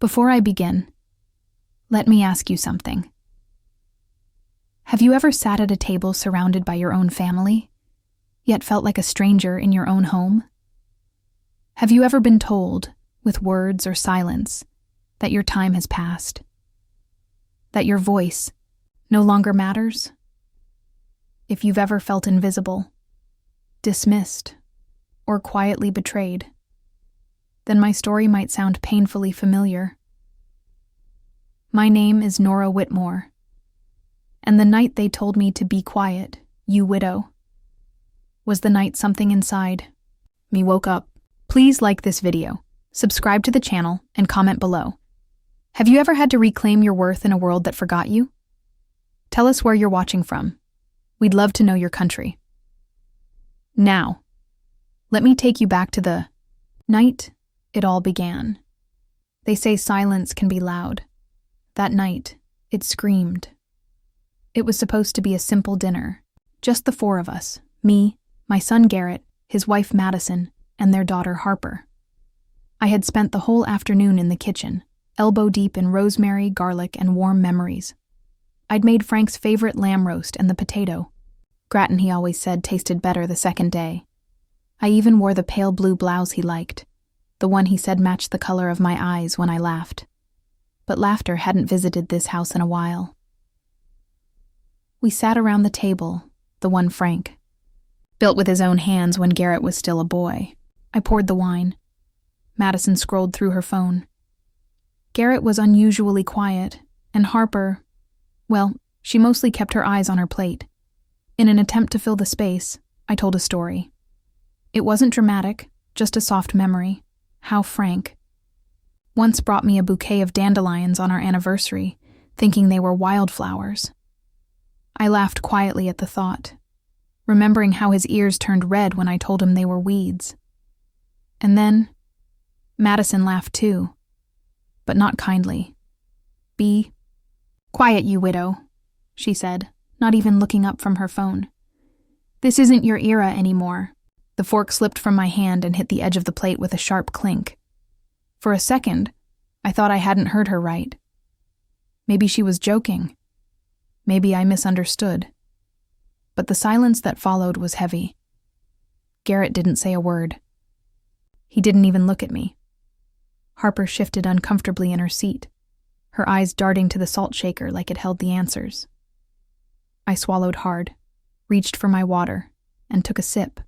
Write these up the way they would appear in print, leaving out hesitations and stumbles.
Before I begin, let me ask you something. Have you ever sat at a table surrounded by your own family, yet felt like a stranger in your own home? Have you ever been told, with words or silence, that your time has passed? That your voice no longer matters? If you've ever felt invisible, dismissed, or quietly betrayed, then my story might sound painfully familiar. My name is Nora Whitmore, and the night they told me to be quiet, you widow, was the night something inside me woke up. Please like this video, subscribe to the channel, and comment below. Have you ever had to reclaim your worth in a world that forgot you? Tell us where you're watching from. We'd love to know your country. Now, let me take you back to the night it all began. They say silence can be loud. That night, it screamed. It was supposed to be a simple dinner, just the four of us, me, my son Garrett, his wife Madison, and their daughter Harper. I had spent the whole afternoon in the kitchen, elbow deep in rosemary, garlic, and warm memories. I'd made Frank's favorite lamb roast and the potato gratin he always said tasted better the second day. I even wore the pale blue blouse he liked, the one he said matched the color of my eyes when I laughed. But laughter hadn't visited this house in a while. We sat around the table, the one Frank built with his own hands when Garrett was still a boy. I poured the wine. Madison scrolled through her phone. Garrett was unusually quiet, and Harper, well, she mostly kept her eyes on her plate. In an attempt to fill the space, I told a story. It wasn't dramatic, just a soft memory. How Frank once brought me a bouquet of dandelions on our anniversary, thinking they were wildflowers. I laughed quietly at the thought, remembering how his ears turned red when I told him they were weeds. And then, Madison laughed too, but not kindly. "Be quiet, you widow," she said, not even looking up from her phone. "This isn't your era anymore." The fork slipped from my hand and hit the edge of the plate with a sharp clink. For a second, I thought I hadn't heard her right. Maybe she was joking. Maybe I misunderstood. But the silence that followed was heavy. Garrett didn't say a word. He didn't even look at me. Harper shifted uncomfortably in her seat, her eyes darting to the salt shaker like it held the answers. I swallowed hard, reached for my water, and took a sip,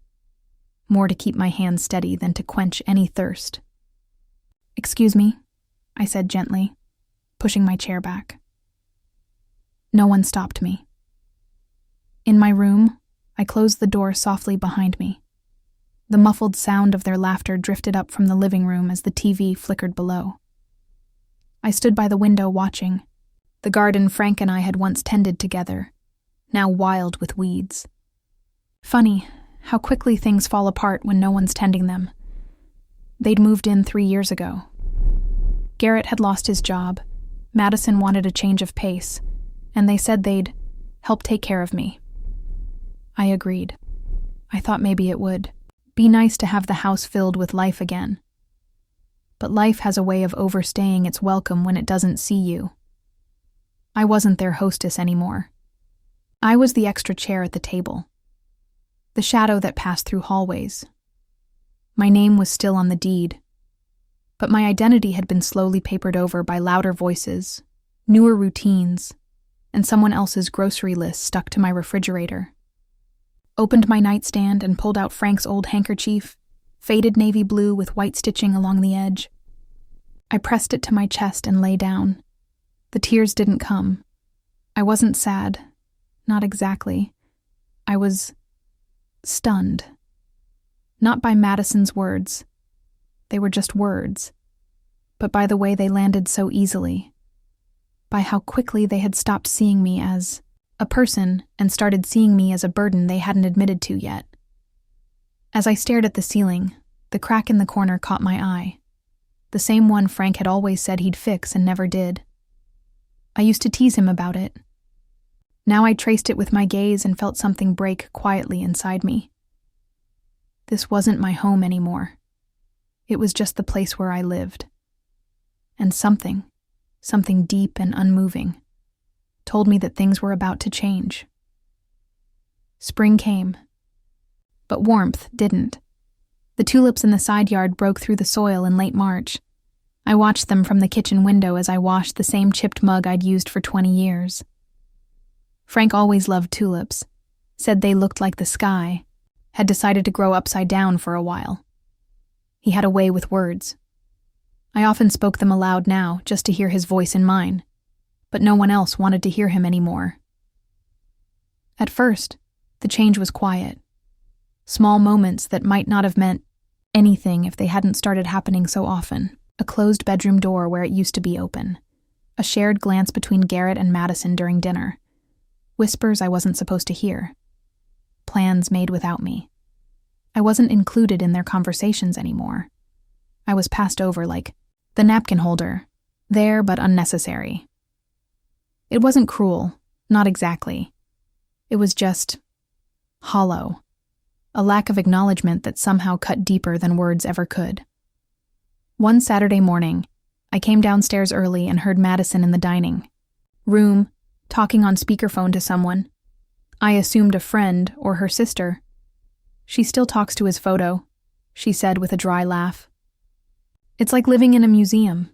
more to keep my hand steady than to quench any thirst. "Excuse me," I said gently, pushing my chair back. No one stopped me. In my room, I closed the door softly behind me. The muffled sound of their laughter drifted up from the living room as the TV flickered below. I stood by the window watching, the garden Frank and I had once tended together, now wild with weeds. Funny how quickly things fall apart when no one's tending them. They'd moved in 3 years ago. Garrett had lost his job, Madison wanted a change of pace, and they said they'd help take care of me. I agreed. I thought maybe it would be nice to have the house filled with life again. But life has a way of overstaying its welcome when it doesn't see you. I wasn't their hostess anymore. I was the extra chair at the table, the shadow that passed through hallways. My name was still on the deed, but my identity had been slowly papered over by louder voices, newer routines, and someone else's grocery list stuck to my refrigerator. Opened my nightstand and pulled out Frank's old handkerchief, faded navy blue with white stitching along the edge. I pressed it to my chest and lay down. The tears didn't come. I wasn't sad. Not exactly. I was stunned. Not by Madison's words. They were just words. But by the way they landed so easily. By how quickly they had stopped seeing me as a person and started seeing me as a burden they hadn't admitted to yet. As I stared at the ceiling, the crack in the corner caught my eye. The same one Frank had always said he'd fix and never did. I used to tease him about it. Now I traced it with my gaze and felt something break quietly inside me. This wasn't my home anymore. It was just the place where I lived. and something deep and unmoving, told me that things were about to change. Spring came, but warmth didn't. The tulips in the side yard broke through the soil in late March. I watched them from the kitchen window as I washed the same chipped mug I'd used for 20 years. Frank always loved tulips, said they looked like the sky, had decided to grow upside down for a while. He had a way with words. I often spoke them aloud now, just to hear his voice in mine, but no one else wanted to hear him anymore. At first, the change was quiet. Small moments that might not have meant anything if they hadn't started happening so often. A closed bedroom door where it used to be open. A shared glance between Garrett and Madison during dinner. Whispers I wasn't supposed to hear. Plans made without me. I wasn't included in their conversations anymore. I was passed over like the napkin holder, there but unnecessary. It wasn't cruel, not exactly. It was just hollow. A lack of acknowledgement that somehow cut deeper than words ever could. One Saturday morning, I came downstairs early and heard Madison in the dining room, talking on speakerphone to someone. I assumed a friend or her sister. She still talks to his photo, she said with a dry laugh. It's like living in a museum.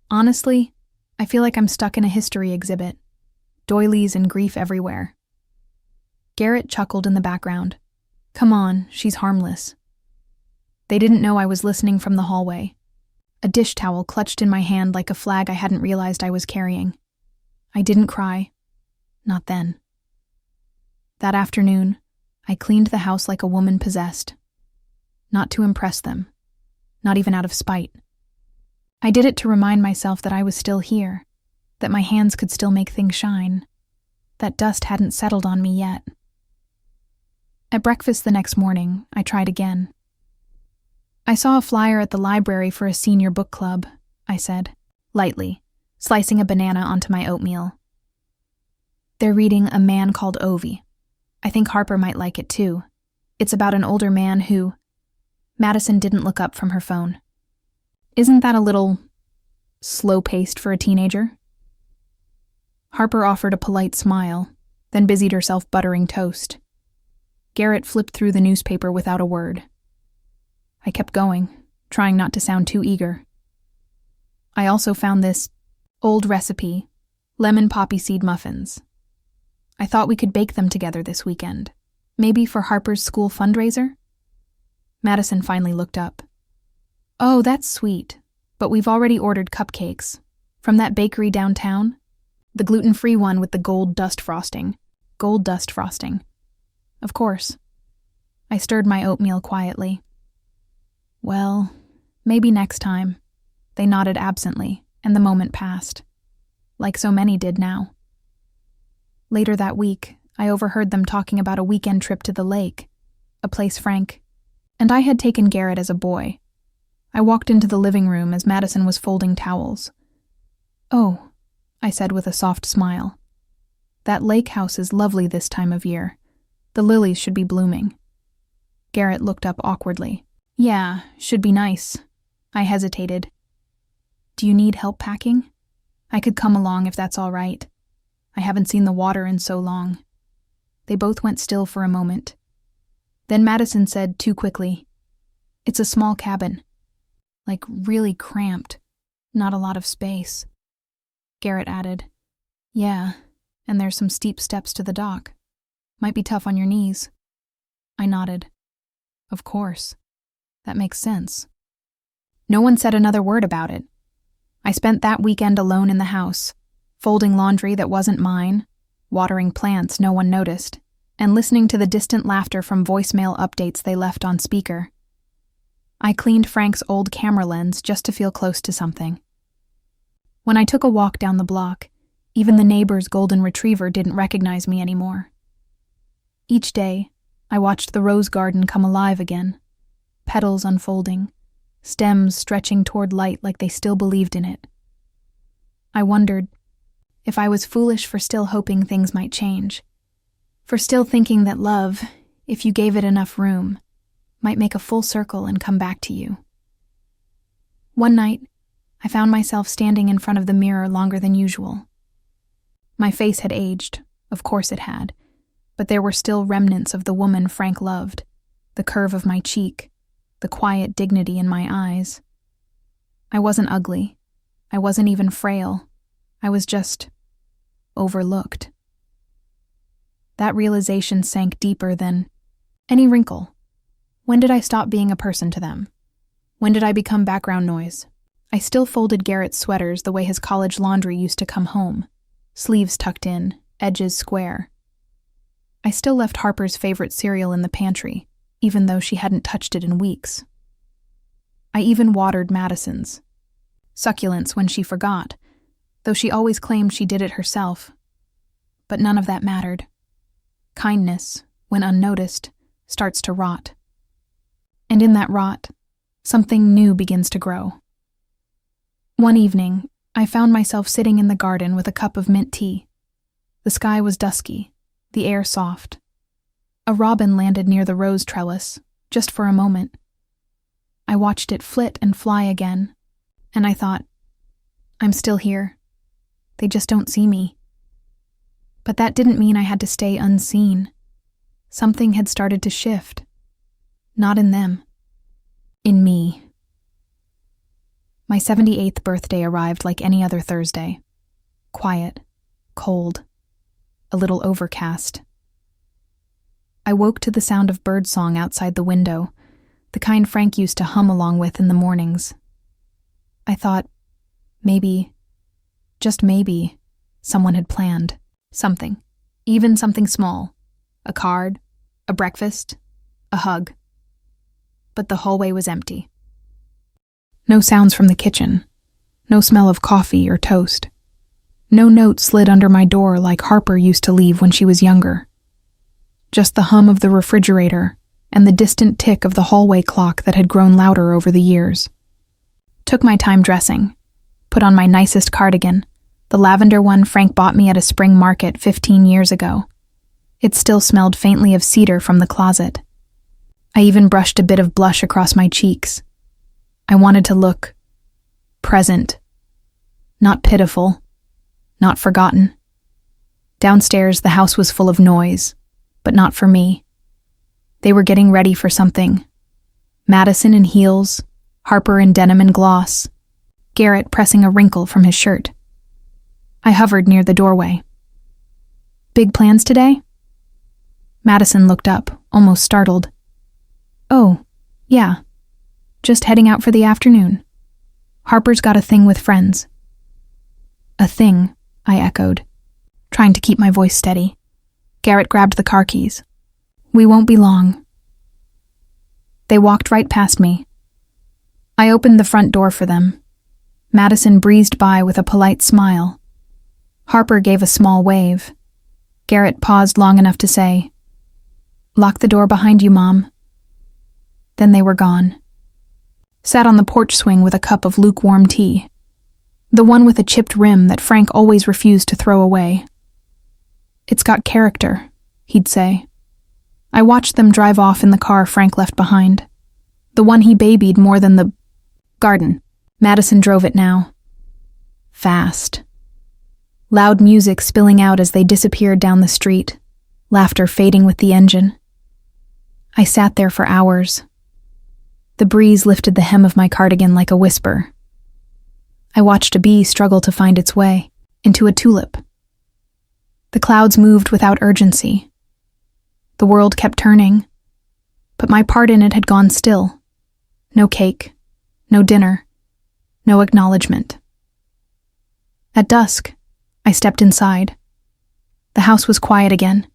Honestly, I feel like I'm stuck in a history exhibit. Doilies and grief everywhere. Garrett chuckled in the background. Come on, she's harmless. They didn't know I was listening from the hallway. A dish towel clutched in my hand like a flag I hadn't realized I was carrying. I didn't cry. Not then. That afternoon, I cleaned the house like a woman possessed. Not to impress them. Not even out of spite. I did it to remind myself that I was still here, that my hands could still make things shine, that dust hadn't settled on me yet. At breakfast the next morning, I tried again. I saw a flyer at the library for a senior book club, I said, lightly, slicing a banana onto my oatmeal. They're reading A Man Called Ovi. I think Harper might like it too. It's about an older man who... Madison didn't look up from her phone. Isn't that a little slow-paced for a teenager? Harper offered a polite smile, then busied herself buttering toast. Garrett flipped through the newspaper without a word. I kept going, trying not to sound too eager. I also found this old recipe, lemon poppy seed muffins. I thought we could bake them together this weekend, maybe for Harper's school fundraiser? Madison finally looked up. Oh, that's sweet, but we've already ordered cupcakes. From that bakery downtown? The gluten-free one with the gold dust frosting. Gold dust frosting. Of course. I stirred my oatmeal quietly. Well, maybe next time. They nodded absently, and the moment passed. Like so many did now. Later that week, I overheard them talking about a weekend trip to the lake, a place Frank and I had taken Garrett as a boy. I walked into the living room as Madison was folding towels. Oh, I said with a soft smile. That lake house is lovely this time of year. The lilies should be blooming. Garrett looked up awkwardly. Yeah, should be nice. I hesitated. Do you need help packing? I could come along if that's all right. I haven't seen the water in so long. They both went still for a moment. Then Madison said too quickly, It's a small cabin. Like really cramped. Not a lot of space. Garrett added, Yeah, and there's some steep steps to the dock. Might be tough on your knees. I nodded. Of course. That makes sense. No one said another word about it. I spent that weekend alone in the house, folding laundry that wasn't mine, watering plants no one noticed, and listening to the distant laughter from voicemail updates they left on speaker. I cleaned Frank's old camera lens just to feel close to something. When I took a walk down the block, even the neighbor's golden retriever didn't recognize me anymore. Each day, I watched the rose garden come alive again, petals unfolding, stems stretching toward light like they still believed in it. I wondered if I was foolish for still hoping things might change, for still thinking that love, if you gave it enough room, might make a full circle and come back to you. One night, I found myself standing in front of the mirror longer than usual. My face had aged, of course it had, but there were still remnants of the woman Frank loved, the curve of my cheek, the quiet dignity in my eyes. I wasn't ugly. I wasn't even frail. I was just overlooked. That realization sank deeper than any wrinkle. When did I stop being a person to them? When did I become background noise? I still folded Garrett's sweaters the way his college laundry used to come home, sleeves tucked in, edges square. I still left Harper's favorite cereal in the pantry, even though she hadn't touched it in weeks. I even watered Madison's succulents when she forgot, though she always claimed she did it herself. But none of that mattered. Kindness, when unnoticed, starts to rot. And in that rot, something new begins to grow. One evening, I found myself sitting in the garden with a cup of mint tea. The sky was dusky, the air soft. A robin landed near the rose trellis, just for a moment. I watched it flit and fly again, and I thought, I'm still here. They just don't see me. But that didn't mean I had to stay unseen. Something had started to shift. Not in them. In me. My 78th birthday arrived like any other Thursday. Quiet, cold, a little overcast. I woke to the sound of birdsong outside the window, the kind Frank used to hum along with in the mornings. I thought, maybe, just maybe, someone had planned something, even something small, a card, a breakfast, a hug. But the hallway was empty. No sounds from the kitchen, no smell of coffee or toast. No note slid under my door like Harper used to leave when she was younger. Just the hum of the refrigerator and the distant tick of the hallway clock that had grown louder over the years. Took my time dressing, put on my nicest cardigan, the lavender one Frank bought me at a spring market 15 years ago. It still smelled faintly of cedar from the closet. I even brushed a bit of blush across my cheeks. I wanted to look present, not pitiful, not forgotten. Downstairs, the house was full of noise, but not for me. They were getting ready for something. Madison in heels, Harper in denim and gloss, Garrett pressing a wrinkle from his shirt. I hovered near the doorway. Big plans today? Madison looked up, almost startled. Oh, yeah. Just heading out for the afternoon. Harper's got a thing with friends. A thing, I echoed, trying to keep my voice steady. Garrett grabbed the car keys. We won't be long. They walked right past me. I opened the front door for them. Madison breezed by with a polite smile. Harper gave a small wave. Garrett paused long enough to say, "Lock the door behind you, Mom." Then they were gone. Sat on the porch swing with a cup of lukewarm tea, the one with a chipped rim that Frank always refused to throw away. "It's got character," he'd say. I watched them drive off in the car Frank left behind, the one he babied more than the garden. Madison drove it now. Fast. Loud music spilling out as they disappeared down the street, laughter fading with the engine. I sat there for hours. The breeze lifted the hem of my cardigan like a whisper. I watched a bee struggle to find its way into a tulip. The clouds moved without urgency. The world kept turning, but my part in it had gone still. No cake, no dinner, no acknowledgement. At dusk, I stepped inside. The house was quiet again,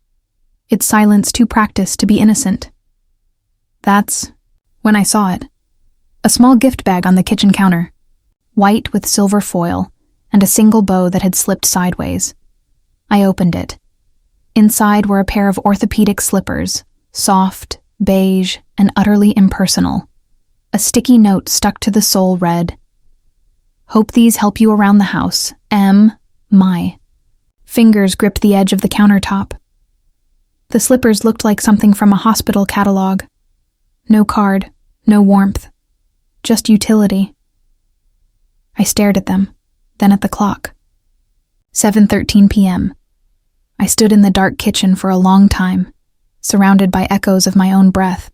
its silence too practiced to be innocent. That's when I saw it. A small gift bag on the kitchen counter, white with silver foil and a single bow that had slipped sideways. I opened it. Inside were a pair of orthopedic slippers, soft, beige, and utterly impersonal. A sticky note stuck to the sole read, "Hope these help you around the house. M. My." Fingers gripped the edge of the countertop. The slippers looked like something from a hospital catalog. No card, no warmth, just utility. I stared at them, then at the clock. 7:13 p.m. I stood in the dark kitchen for a long time, surrounded by echoes of my own breath.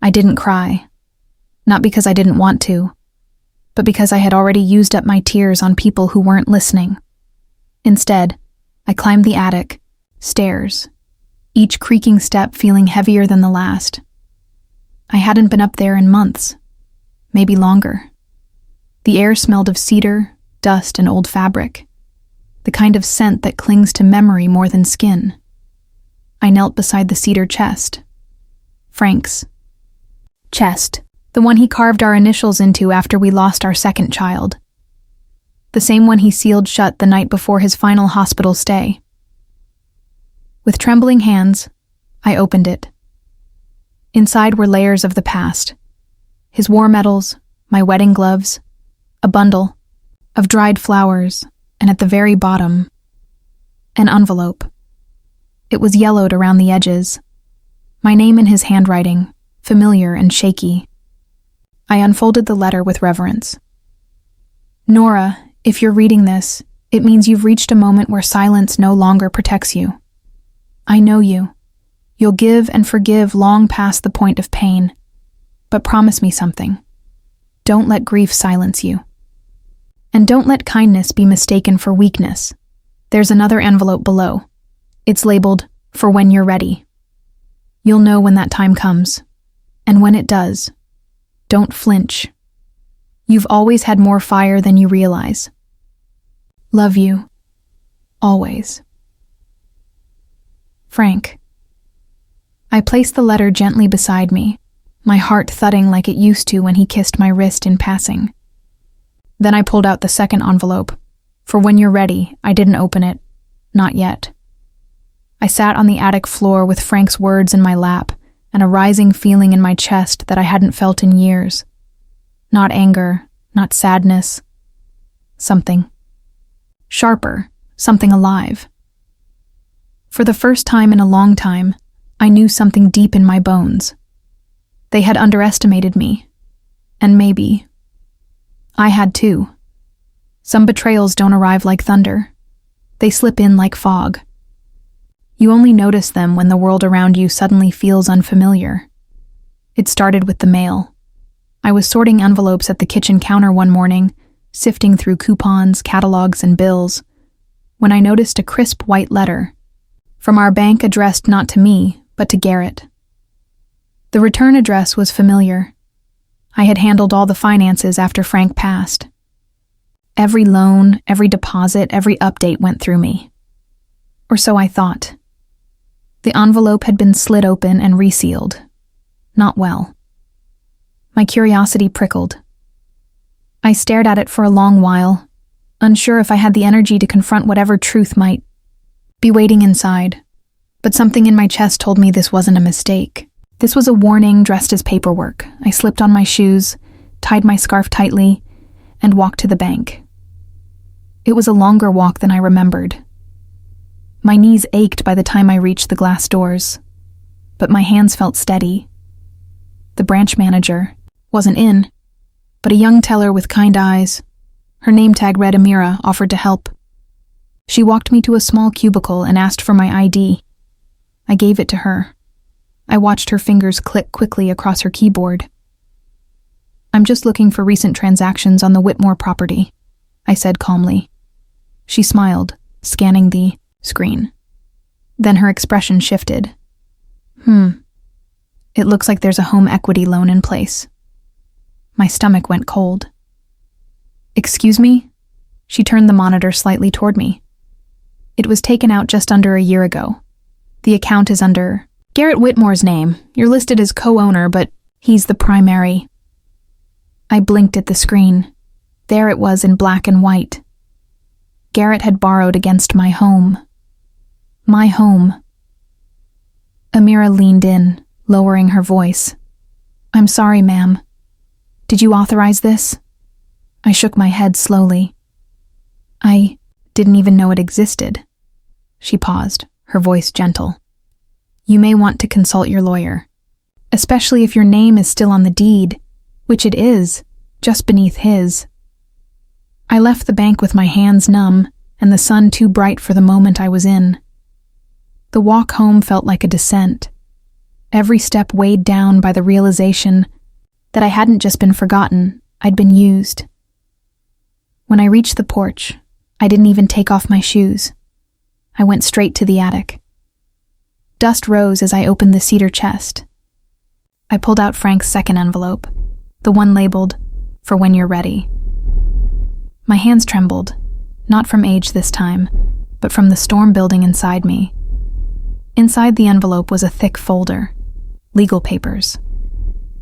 I didn't cry, not because I didn't want to, but because I had already used up my tears on people who weren't listening. Instead, I climbed the attic, stairs, each creaking step feeling heavier than the last. I hadn't been up there in months, maybe longer. The air smelled of cedar, dust, and old fabric, the kind of scent that clings to memory more than skin. I knelt beside the cedar chest. Frank's chest, the one he carved our initials into after we lost our second child. The same one he sealed shut the night before his final hospital stay. With trembling hands, I opened it. Inside were layers of the past. His war medals, my wedding gloves, a bundle of dried flowers, and at the very bottom, an envelope. It was yellowed around the edges. My name in his handwriting, familiar and shaky. I unfolded the letter with reverence. Nora, if you're reading this, it means you've reached a moment where silence no longer protects you. I know you. You'll give and forgive long past the point of pain. But promise me something. Don't let grief silence you. And don't let kindness be mistaken for weakness. There's another envelope below. It's labeled, "For when you're ready." You'll know when that time comes. And when it does, don't flinch. You've always had more fire than you realize. Love you. Always. Frank. I placed the letter gently beside me, my heart thudding like it used to when he kissed my wrist in passing. Then I pulled out the second envelope. For when you're ready, I didn't open it. Not yet. I sat on the attic floor with Frank's words in my lap and a rising feeling in my chest that I hadn't felt in years. Not anger, not sadness. Something sharper, something alive. For the first time in a long time, I knew something deep in my bones. They had underestimated me. And maybe I had too. Some betrayals don't arrive like thunder. They slip in like fog. You only notice them when the world around you suddenly feels unfamiliar. It started with the mail. I was sorting envelopes at the kitchen counter one morning, sifting through coupons, catalogs, and bills, when I noticed a crisp white letter from our bank addressed not to me, but to Garrett. The return address was familiar. I had handled all the finances after Frank passed. Every loan, every deposit, every update went through me. Or so I thought. The envelope had been slit open and resealed. Not well. My curiosity prickled. I stared at it for a long while, unsure if I had the energy to confront whatever truth might be waiting inside. But something in my chest told me this wasn't a mistake. This was a warning dressed as paperwork. I slipped on my shoes, tied my scarf tightly, and walked to the bank. It was a longer walk than I remembered. My knees ached by the time I reached the glass doors, but my hands felt steady. The branch manager wasn't in, but a young teller with kind eyes, her name tag read Amira, offered to help. She walked me to a small cubicle and asked for my ID. I gave it to her. I watched her fingers click quickly across her keyboard. "I'm just looking for recent transactions on the Whitmore property," I said calmly. She smiled, scanning the screen. Then her expression shifted. It looks like there's a home equity loan in place." My stomach went cold. "Excuse me?" She turned the monitor slightly toward me. "It was taken out just under a year ago. The account is under Garrett Whitmore's name. You're listed as co-owner, but he's the primary." I blinked at the screen. There it was in black and white. Garrett had borrowed against my home. My home. Amira leaned in, lowering her voice. "I'm sorry, ma'am. Did you authorize this?" I shook my head slowly. "I didn't even know it existed." She paused, her voice gentle. "You may want to consult your lawyer, especially if your name is still on the deed, which it is, just beneath his." I left the bank with my hands numb and the sun too bright for the moment I was in. The walk home felt like a descent, every step weighed down by the realization that I hadn't just been forgotten, I'd been used. When I reached the porch, I didn't even take off my shoes. I went straight to the attic. Dust rose as I opened the cedar chest. I pulled out Frank's second envelope, the one labeled, "For when you're ready." My hands trembled, not from age this time, but from the storm building inside me. Inside the envelope was a thick folder, legal papers.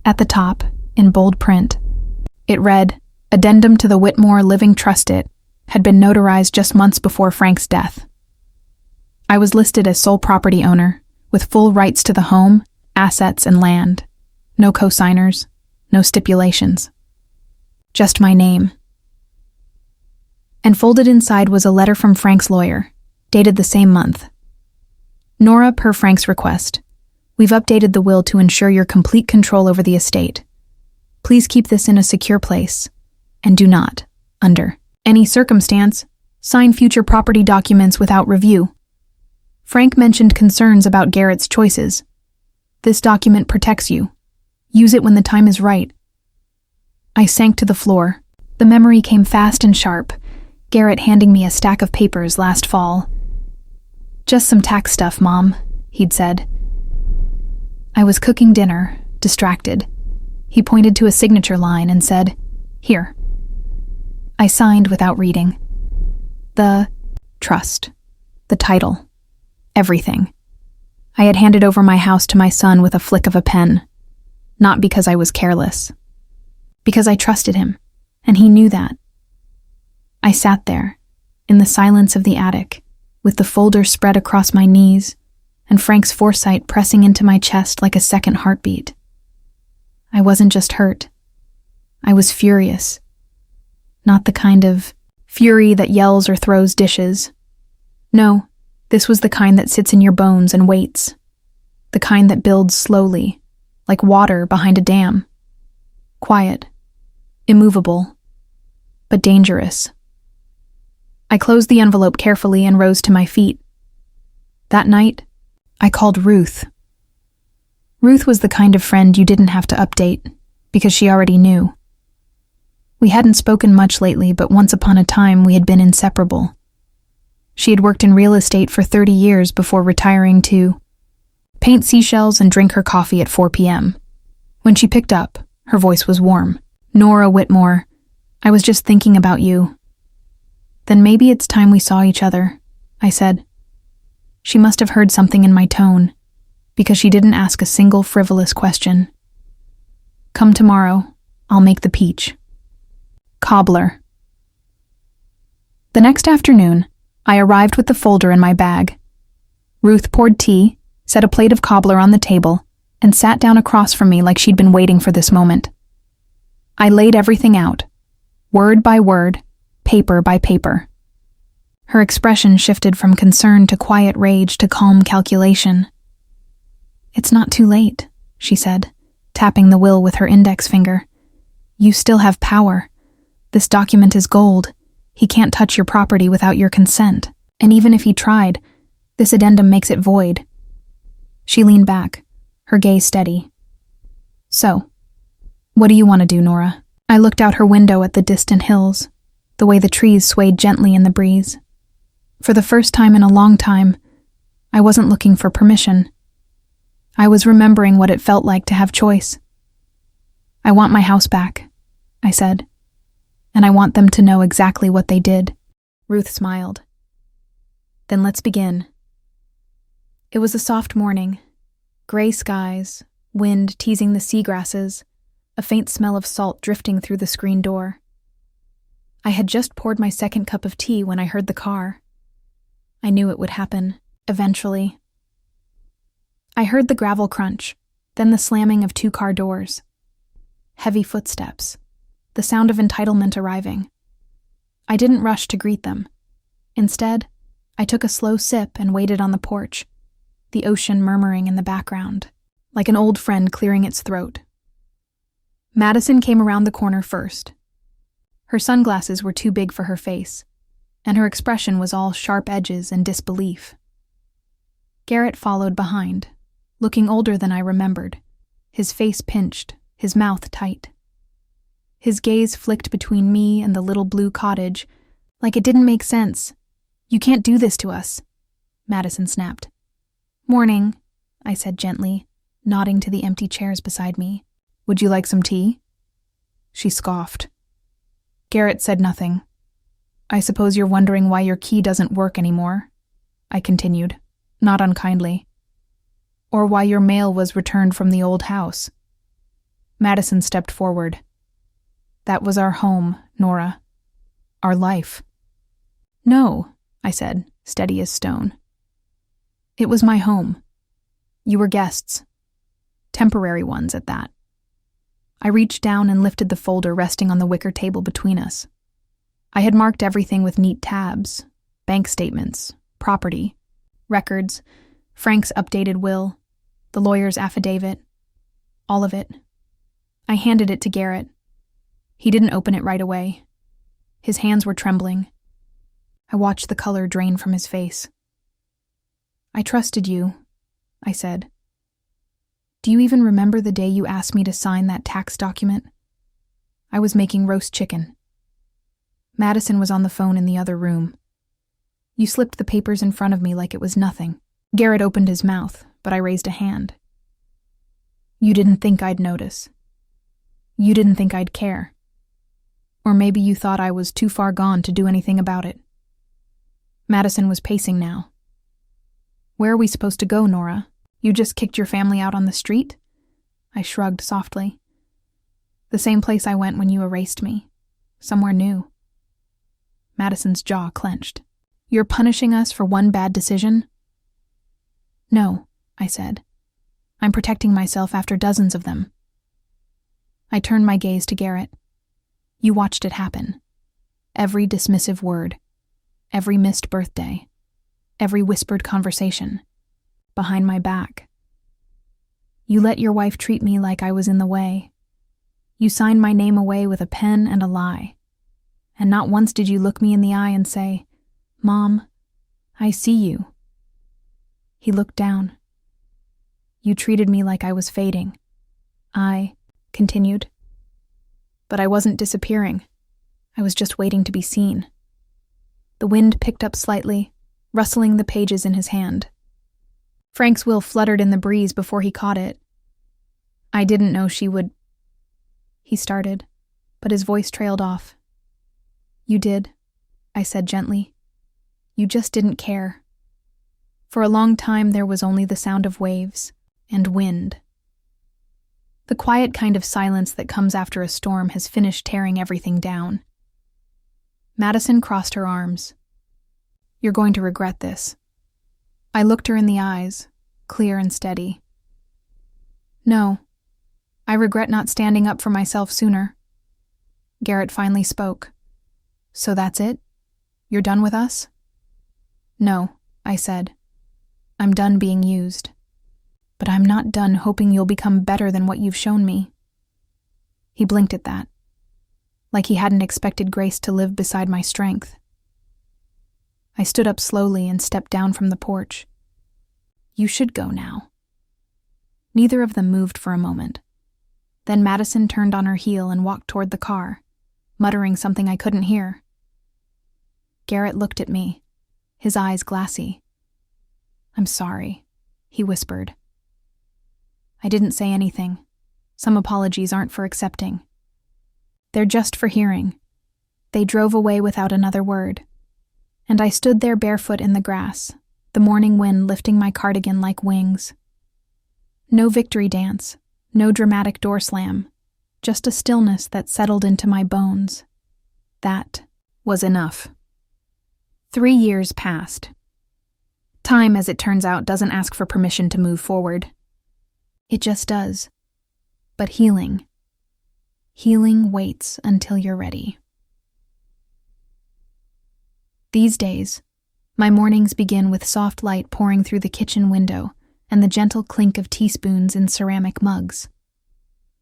At the top, in bold print, it read, "Addendum to the Whitmore Living Trust It had been notarized just months before Frank's death." I was listed as sole property owner, with full rights to the home, assets, and land. No co-signers, no stipulations. Just my name. And folded inside was a letter from Frank's lawyer, dated the same month. "Nora, per Frank's request, we've updated the will to ensure your complete control over the estate. Please keep this in a secure place, and do not, under any circumstance, sign future property documents without review. Frank mentioned concerns about Garrett's choices. This document protects you. Use it when the time is right." I sank to the floor. The memory came fast and sharp, Garrett handing me a stack of papers last fall. "Just some tax stuff, Mom," he'd said. I was cooking dinner, distracted. He pointed to a signature line and said, "Here." I signed without reading. The trust, the title, everything. I had handed over my house to my son with a flick of a pen, not because I was careless, because I trusted him, and he knew that. I sat there, in the silence of the attic, with the folder spread across my knees, and Frank's foresight pressing into my chest like a second heartbeat. I wasn't just hurt. I was furious. Not the kind of fury that yells or throws dishes. No, this was the kind that sits in your bones and waits. The kind that builds slowly, like water behind a dam. Quiet, immovable, but dangerous. I closed the envelope carefully and rose to my feet. That night, I called Ruth. Ruth was the kind of friend you didn't have to update, because she already knew. We hadn't spoken much lately, but once upon a time we had been inseparable. She had worked in real estate for 30 years before retiring to paint seashells and drink her coffee at 4 p.m. When she picked up, her voice was warm. "Nora Whitmore, I was just thinking about you." "Then maybe it's time we saw each other," I said. She must have heard something in my tone, because she didn't ask a single frivolous question. "Come tomorrow, I'll make the peach." Cobbler. The next afternoon, I arrived with the folder in my bag. Ruth poured tea, set a plate of cobbler on the table, and sat down across from me like she'd been waiting for this moment. I laid everything out, word by word, paper by paper. Her expression shifted from concern to quiet rage to calm calculation. "It's not too late," she said, tapping the will with her index finger. "You still have power. This document is gold. He can't touch your property without your consent, and even if he tried, this addendum makes it void." She leaned back, her gaze steady. "So, what do you want to do, Nora?" I looked out her window at the distant hills, the way the trees swayed gently in the breeze. For the first time in a long time, I wasn't looking for permission. I was remembering what it felt like to have choice. "I want my house back," I said, "and I want them to know exactly what they did." Ruth smiled. "Then let's begin." It was a soft morning, gray skies, wind teasing the seagrasses, a faint smell of salt drifting through the screen door. I had just poured my second cup of tea when I heard the car. I knew it would happen, eventually. I heard the gravel crunch, then the slamming of 2 car doors. Heavy footsteps, the sound of entitlement arriving. I didn't rush to greet them. Instead, I took a slow sip and waited on the porch, the ocean murmuring in the background, like an old friend clearing its throat. Madison came around the corner first. Her sunglasses were too big for her face, and her expression was all sharp edges and disbelief. Garrett followed behind, looking older than I remembered, his face pinched, his mouth tight. His gaze flicked between me and the little blue cottage, like it didn't make sense. "You can't do this to us," Madison snapped. "Morning," I said gently, nodding to the empty chairs beside me. "Would you like some tea?" She scoffed. Garrett said nothing. "I suppose you're wondering why your key doesn't work anymore," I continued, not unkindly. "Or why your mail was returned from the old house." Madison stepped forward. "That was our home, Nora. Our life." "No," I said, steady as stone. "It was my home. You were guests. Temporary ones at that." I reached down and lifted the folder resting on the wicker table between us. I had marked everything with neat tabs: bank statements, property, records, Frank's updated will, the lawyer's affidavit, all of it. I handed it to Garrett. He didn't open it right away. His hands were trembling. I watched the color drain from his face. "I trusted you," I said. "Do you even remember the day you asked me to sign that tax document? I was making roast chicken." Madison was on the phone in the other room. "You slipped the papers in front of me like it was nothing." Garrett opened his mouth, but I raised a hand. "You didn't think I'd notice. You didn't think I'd care. Or maybe you thought I was too far gone to do anything about it." Madison was pacing now. "Where are we supposed to go, Nora? You just kicked your family out on the street?" I shrugged softly. "The same place I went when you erased me. Somewhere new." Madison's jaw clenched. "You're punishing us for one bad decision?" "No," I said. "I'm protecting myself after dozens of them." I turned my gaze to Garrett. "You watched it happen. Every dismissive word, every missed birthday, every whispered conversation, behind my back. You let your wife treat me like I was in the way. You signed my name away with a pen and a lie. And not once did you look me in the eye and say, 'Mom, I see you.' He looked down. You treated me like I was fading." I continued. "But I wasn't disappearing. I was just waiting to be seen." The wind picked up slightly, rustling the pages in his hand. Frank's will fluttered in the breeze before he caught it. "I didn't know she would—" he started, but his voice trailed off. "You did," I said gently. "You just didn't care." For a long time there was only the sound of waves and wind. The quiet kind of silence that comes after a storm has finished tearing everything down. Madison crossed her arms. "You're going to regret this." I looked her in the eyes, clear and steady. "No, I regret not standing up for myself sooner." Garrett finally spoke. "So that's it? You're done with us?" "No," I said. "I'm done being used. But I'm not done hoping you'll become better than what you've shown me." He blinked at that, like he hadn't expected Grace to live beside my strength. I stood up slowly and stepped down from the porch. "You should go now." Neither of them moved for a moment. Then Madison turned on her heel and walked toward the car, muttering something I couldn't hear. Garrett looked at me, his eyes glassy. "I'm sorry," he whispered. I didn't say anything. Some apologies aren't for accepting. They're just for hearing. They drove away without another word. And I stood there barefoot in the grass, the morning wind lifting my cardigan like wings. No victory dance, no dramatic door slam, just a stillness that settled into my bones. That was enough. 3 years passed. Time, as it turns out, doesn't ask for permission to move forward. It just does. But healing waits until you're ready. These days, my mornings begin with soft light pouring through the kitchen window and the gentle clink of teaspoons in ceramic mugs.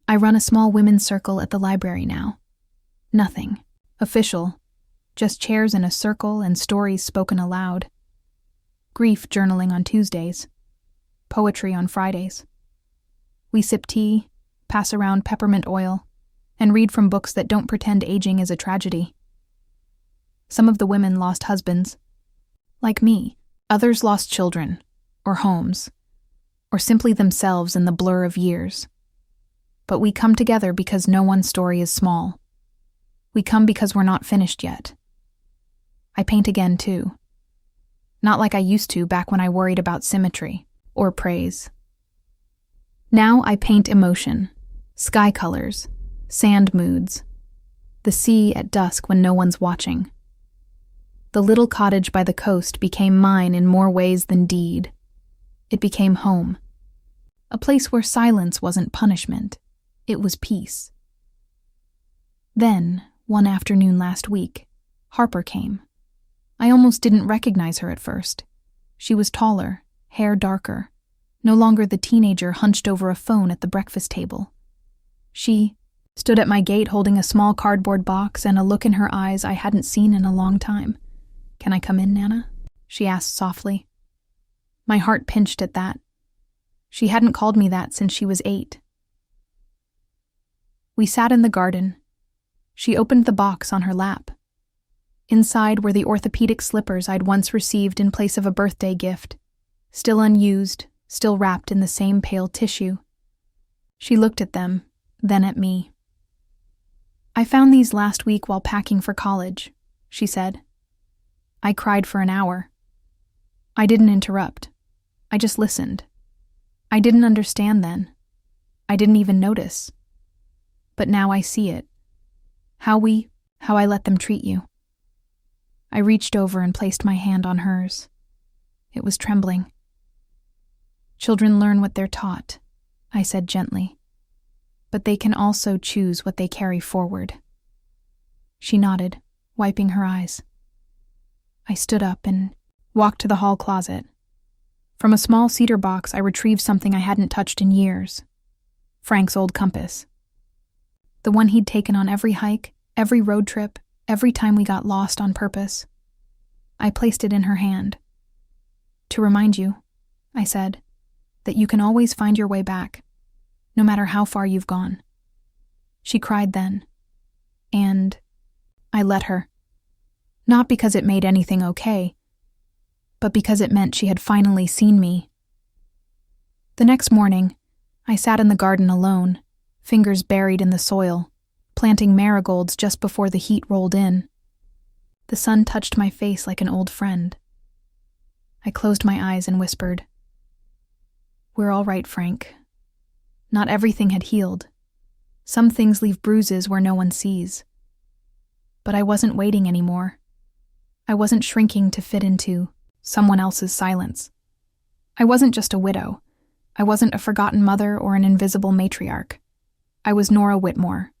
I run a small women's circle at the library now. Nothing. Official, just chairs in a circle and stories spoken aloud. Grief journaling on Tuesdays. Poetry on Fridays. We sip tea, pass around peppermint oil, and read from books that don't pretend aging is a tragedy. Some of the women lost husbands. Like me, others lost children, or homes, or simply themselves in the blur of years. But we come together because no one's story is small. We come because we're not finished yet. I paint again, too. Not like I used to back when I worried about symmetry or praise. Now I paint emotion, sky colors, sand moods, the sea at dusk when no one's watching. The little cottage by the coast became mine in more ways than deed. It became home. A place where silence wasn't punishment. It was peace. Then, one afternoon last week, Harper came. I almost didn't recognize her at first. She was taller, hair darker, no longer the teenager hunched over a phone at the breakfast table. She stood at my gate holding a small cardboard box and a look in her eyes I hadn't seen in a long time. "Can I come in, Nana?" she asked softly. My heart pinched at that. She hadn't called me that since she was 8. We sat in the garden. She opened the box on her lap. Inside were the orthopedic slippers I'd once received in place of a birthday gift, still unused, still wrapped in the same pale tissue. She looked at them, then at me. "I found these last week while packing for college," she said. I cried for an hour. I didn't interrupt. I just listened. I didn't understand then. I didn't even notice. But now I see it. How I let them treat you. I reached over and placed my hand on hers. It was trembling. "Children learn what they're taught," I said gently. "But they can also choose what they carry forward." She nodded, wiping her eyes. I stood up and walked to the hall closet. From a small cedar box, I retrieved something I hadn't touched in years. Frank's old compass. The one he'd taken on every hike, every road trip, every time we got lost on purpose. I placed it in her hand. "To remind you," I said, "that you can always find your way back, no matter how far you've gone." She cried then. And I let her. Not because it made anything okay, but because it meant she had finally seen me. The next morning, I sat in the garden alone, fingers buried in the soil, planting marigolds just before the heat rolled in. The sun touched my face like an old friend. I closed my eyes and whispered, "We're all right, Frank. Not everything had healed. Some things leave bruises where no one sees. But I wasn't waiting anymore. I wasn't shrinking to fit into someone else's silence. I wasn't just a widow. I wasn't a forgotten mother or an invisible matriarch. I was Nora Whitmore,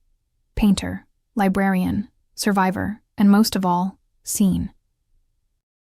painter, librarian, survivor, and most of all, seen.